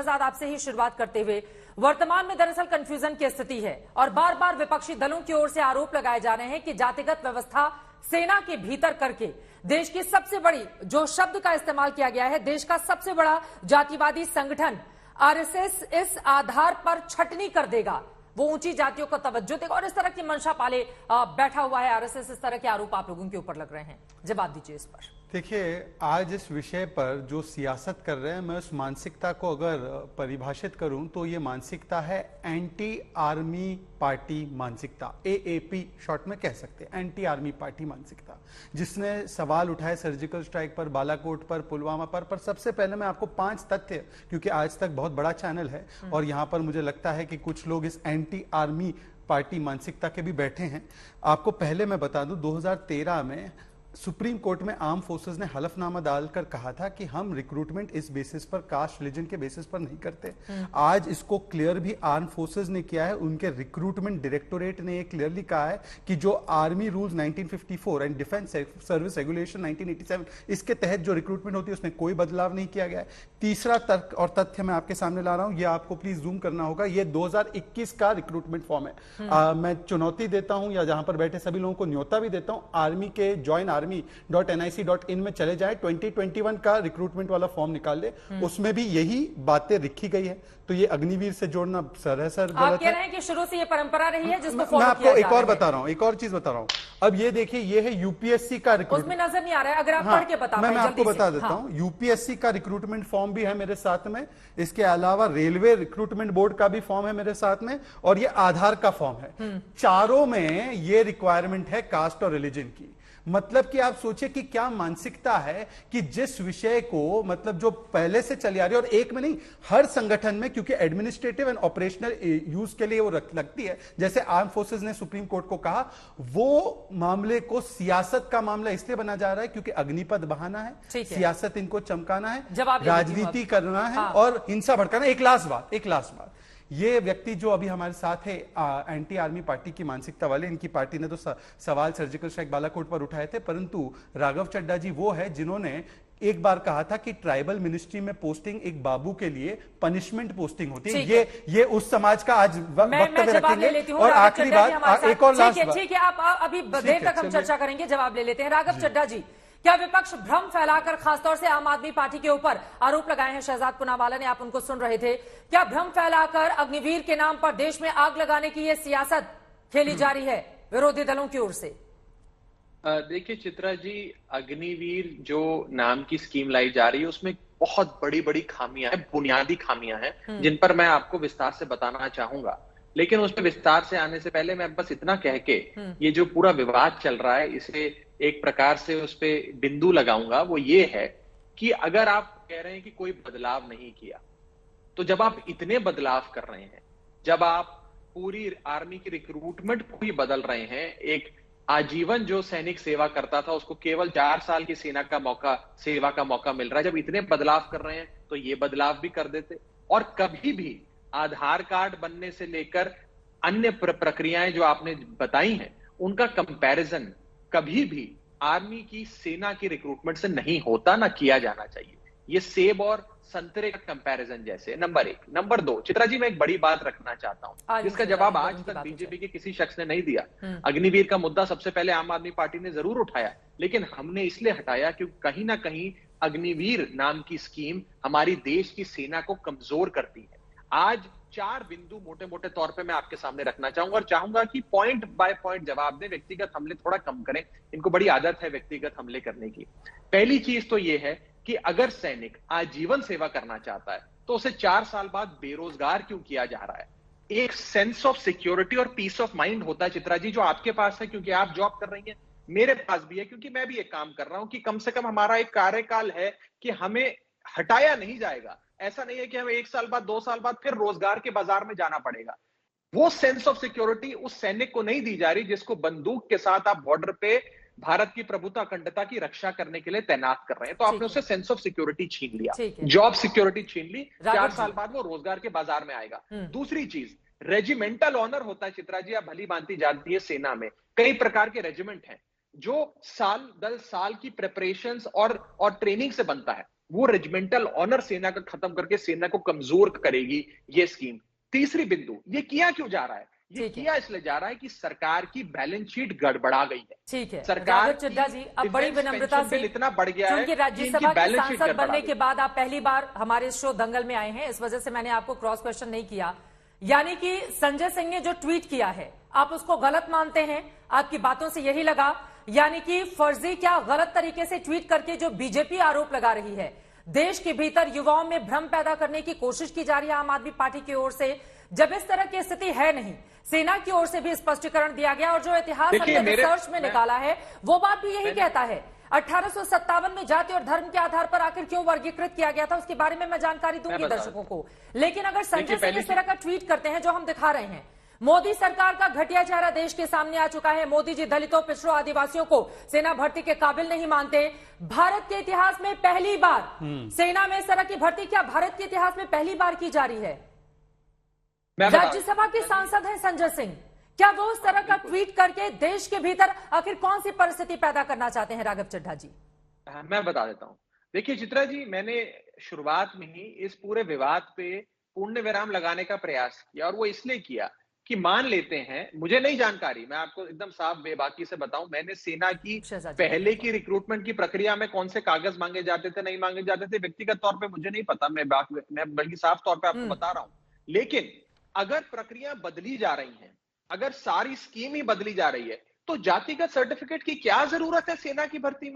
शहजाद, आपसे ही शुरुआत करते हुए, वर्तमान में दरअसल कंफ्यूजन की स्थिति है और बार बार विपक्षी दलों की ओर से आरोप लगाए जा रहे हैं कि जातिगत व्यवस्था सेना के भीतर करके देश की सबसे बड़ी, जो शब्द का इस्तेमाल किया गया है, देश का सबसे बड़ा जातिवादी संगठन आरएसएस इस आधार पर छटनी कर देगा, वो ऊंची जातियों को तवज्जो देगा और इस तरह की मंशा पाले बैठा हुआ है आरएसएस। इस तरह के आरोप आप लोगों के ऊपर लग रहे हैं, जवाब दीजिए इस पर। देखिए, आज इस विषय पर जो सियासत कर रहे हैं, मैं उस मानसिकता को अगर परिभाषित करूं तो ये मानसिकता है एंटी आर्मी पार्टी मानसिकता, एएपी शॉर्ट में कह सकते हैं, एंटी आर्मी पार्टी मानसिकता, जिसने सवाल उठाए सर्जिकल स्ट्राइक पर, बालाकोट पर, पुलवामा पर सबसे पहले मैं आपको 5 तथ्य, क्योंकि आज तक बहुत बड़ा चैनल है और यहां पर मुझे लगता है कि कुछ लोग इस एंटी आर्मी पार्टी मानसिकता के भी बैठे हैं। आपको पहले मैं बता दूं, 2013 में सुप्रीम कोर्ट में आर्म फोर्सेस ने हलफनामा डालकर कहा था कि हम रिक्रूटमेंट इस बेसिस पर, कास्ट रिलीजन के बेसिस पर नहीं करते। आज इसको क्लियर भी आर्म फोर्सेस ने किया है, उनके रिक्रूटमेंट डायरेक्टोरेट ने ये क्लियरली कहा है कि जो army rules 1954 and defence service regulation 1987 इसके तहत जो रिक्रूटमेंट होती है उसमें कोई बदलाव नहीं किया गया है। तीसरा तर्क और तथ्य मैं आपके सामने ला रहा हूं, ये आपको प्लीज जूम करना होगा, ये 2021 का रिक्रूटमेंट फॉर्म है। मैं चुनौती देता हूं या जहां पर बैठे सभी लोगों को न्योता भी देता हूं, आर्मी के ज्वाइन army.nic.in में चले जाए, 2021 का रिक्रूटमेंट वाला फॉर्म निकाल ले, उसमें भी यही बातें लिखी गई है। तो ये अग्निवीर से जोड़ना सरासर गलत है। आप कह रहे हैं कि शुरू से ये परंपरा रही है जिसको फॉलो मैं आपको एक और बता रहा हूं, एक और चीज बता रहा हूं। अब ये देखिए, ये है यूपीएससी का रिक्रूटमेंट, उसमें नजर नहीं आ रहा है, अगर आप पढ़ के बता मैं आपको बता देता हूं। यूपीएससी का रिक्रूटमेंट फॉर्म भी है मेरे साथ में, इसके अलावा रेलवे रिक्रूटमेंट बोर्ड का भी फॉर्म है मेरे साथ में, और ये आधार का फॉर्म है। चारों में ये रिक्वायरमेंट है कास्ट और रिलीजन की। मतलब कि आप सोचिए कि क्या मानसिकता है कि जिस विषय को, मतलब जो पहले से चली आ रही है, और एक में नहीं, हर संगठन में, क्योंकि एडमिनिस्ट्रेटिव एंड ऑपरेशनल यूज के लिए वो लगती है, जैसे आर्म फोर्सेस ने सुप्रीम कोर्ट को कहा, वो मामले को सियासत का मामला इसलिए बना जा रहा है क्योंकि अग्निपथ बहाना है, सियासत इनको चमकाना है, राजनीति करना है और हिंसा भड़काना। एक लास्ट बात, ये व्यक्ति जो अभी हमारे साथ है, एंटी आर्मी पार्टी की मानसिकता वाले, इनकी पार्टी ने तो सवाल सर्जिकल स्ट्राइक बालाकोट पर उठाए थे, परंतु राघव चड्ढा जी वो है जिन्होंने एक बार कहा था कि ट्राइबल मिनिस्ट्री में पोस्टिंग एक बाबू के लिए पनिशमेंट पोस्टिंग होती है। ये उस समाज का आज वक्तव्य रखेंगे। और आखिरी बात, एक और लास्ट बात, ठीक है, आप अभी देर तक हम चर्चा करेंगे, जवाब ले लेते हैं। राघव चड्ढा जी, क्या विपक्ष भ्रम फैलाकर, खासतौर से आम आदमी पार्टी के ऊपर आरोप लगाए हैं शहजाद पूनावाला ने, आप उनको सुन रहे थे, क्या भ्रम फैलाकर अग्निवीर के नाम पर देश में आग लगाने की यह सियासत खेली जा रही है विरोधी दलों की ओर से? देखिए चित्रा जी, अग्निवीर जो नाम की स्कीम लाई जा रही है उसमें बहुत बड़ी बड़ी खामियां हैं, बुनियादी खामियां हैं, जिन पर मैं आपको विस्तार से बताना चाहूंगा। लेकिन उस पर विस्तार से आने से पहले मैं बस इतना कह के ये जो पूरा विवाद चल रहा है, इसे एक प्रकार से उस पे बिंदु लगाऊंगा। वो ये है कि अगर आप कह रहे हैं कि कोई बदलाव नहीं किया, तो जब आप इतने बदलाव कर रहे हैं, जब आप पूरी आर्मी की रिक्रूटमेंट को ही बदल रहे हैं, एक आजीवन जो सैनिक सेवा करता था उसको केवल 4 साल की सेवा का मौका मिल रहा है, जब इतने बदलाव कर रहे हैं तो ये बदलाव भी कर देते। और कभी भी आधार कार्ड बनने से लेकर अन्य प्रक्रियाएं जो आपने बताई हैं, उनका कंपैरिजन कभी भी आर्मी की, सेना की रिक्रूटमेंट से नहीं होता, ना किया जाना चाहिए। ये सेब और संतरे का कंपैरिजन जैसे, नंबर 1। नंबर 2, चित्रा जी, मैं एक बड़ी बात रखना चाहता हूं जिसका जवाब आज तक बीजेपी के किसी शख्स ने नहीं दिया। अग्निवीर का मुद्दा सबसे पहले आम आदमी पार्टी ने जरूर उठाया, लेकिन हमने इसलिए हटाया क्योंकि कहीं ना कहीं अग्निवीर नाम की स्कीम हमारी देश की सेना को कमजोर करती है। आज 4 बिंदु मोटे मोटे तौर पे मैं आपके सामने रखना चाहूंगा और चाहूंगा कि पॉइंट बाय पॉइंट जवाब दें, व्यक्तिगत हमले थोड़ा कम करें, इनको बड़ी आदत है व्यक्तिगत हमले करने की। पहली चीज तो यह है कि अगर सैनिक आजीवन सेवा करना चाहता है तो उसे 4 साल बाद बेरोजगार क्यों किया जा रहा है? एक सेंस ऑफ सिक्योरिटी और पीस ऑफ माइंड होता है चित्रा जी, जो आपके पास है क्योंकि आप जॉब कर रही हैं, मेरे पास भी है क्योंकि मैं भी एक काम कर रहा हूं, कि कम से कम हमारा एक कार्यकाल है कि हमें हटाया नहीं जाएगा। ऐसा नहीं है कि हमें 1 साल बाद, 2 साल बाद फिर रोजगार के बाजार में जाना पड़ेगा। वो सेंस ऑफ सिक्योरिटी उस सैनिक को नहीं दी जा रही जिसको बंदूक के साथ आप बॉर्डर पे भारत की प्रभुता अखंडता की रक्षा करने के लिए तैनात कर रहे हैं। तो आपने उससे सेंस ऑफ सिक्योरिटी छीन लिया, जॉब सिक्योरिटी छीन ली। 4 साल बाद वो रोजगार के बाजार में आएगा। दूसरी चीज, रेजिमेंटल ऑनर होता है चित्रा जी, आप भली भांति जानती है, सेना में कई प्रकार के रेजिमेंट हैं जो साल दर साल की प्रिपरेशंस और ट्रेनिंग से बनता है। वो रेजिमेंटल ऑनर सेना का खत्म करके सेना को कमजोर करेगी ये स्कीम। तीसरी बिंदु, ये किया क्यों जा रहा है? ये किया इसलिए जा रहा है कि सरकार की बैलेंस शीट गड़बड़ा गई है। ठीक है सरकार राघव चड्ढा जी, अब बड़ी विनम्रता से, इतना बढ़ गया है क्योंकि राज्यसभा के सांसद बनने के बाद आप पहली बार हमारे शो दंगल में आए हैं, इस वजह से मैंने आपको क्रॉस क्वेश्चन नहीं किया। यानी कि संजय सिंह ने जो ट्वीट किया है आप उसको गलत मानते हैं? आपकी बातों से यही लगा, यानी कि फर्जी क्या गलत तरीके से ट्वीट करके जो बीजेपी आरोप लगा रही है, देश के भीतर युवाओं में भ्रम पैदा करने की कोशिश की जा रही है आम आदमी पार्टी की ओर से, जब इस तरह की स्थिति है नहीं। सेना की ओर से भी स्पष्टीकरण दिया गया और जो इतिहास हमने रिसर्च में निकाला है वो बात भी यही कहता है। 1857 में जाति और धर्म के आधार पर आखिर क्यों वर्गीकृत किया गया था उसके बारे में मैं जानकारी दूंगी दर्शकों को, लेकिन अगर संजय सिंह इस तरह का ट्वीट करते हैं जो हम दिखा रहे हैं, मोदी सरकार का घटिया चेहरा देश के सामने आ चुका है। मोदी जी दलितों, पिछड़ों, आदिवासियों को सेना भर्ती के काबिल नहीं मानते। भारत के इतिहास में पहली बार सेना में इस तरह की भर्ती क्या भारत के इतिहास में पहली बार की जा रही है? राज्यसभा के सांसद हैं संजय सिंह, क्या वो उस तरह का ट्वीट करके देश के भीतर आखिर कौन सी परिस्थिति पैदा करना चाहते हैं राघव चड्ढा जी? मैं बता देता हूं। देखिए चित्रा जी, मैंने शुरुआत में ही इस पूरे विवाद पे पूर्ण विराम लगाने का प्रयास किया, और वो इसलिए किया कि मान लेते हैं, मुझे नहीं जानकारी, मैं आपको एकदम साफ बेबाकी से बताऊं, मैंने सेना की पहले की रिक्रूटमेंट की प्रक्रिया में कौन से कागज मांगे जाते थे, नहीं मांगे जाते थे, व्यक्तिगत तौर पे मुझे नहीं पता, मैं बल्कि साफ तौर पे आपको बता रहा हूं। लेकिन अगर प्रक्रिया बदली जा रही है, अगर सारी स्कीम ही बदली जा रही है, तो जातिगत सर्टिफिकेट की क्या जरूरत है सेना की भर्ती में?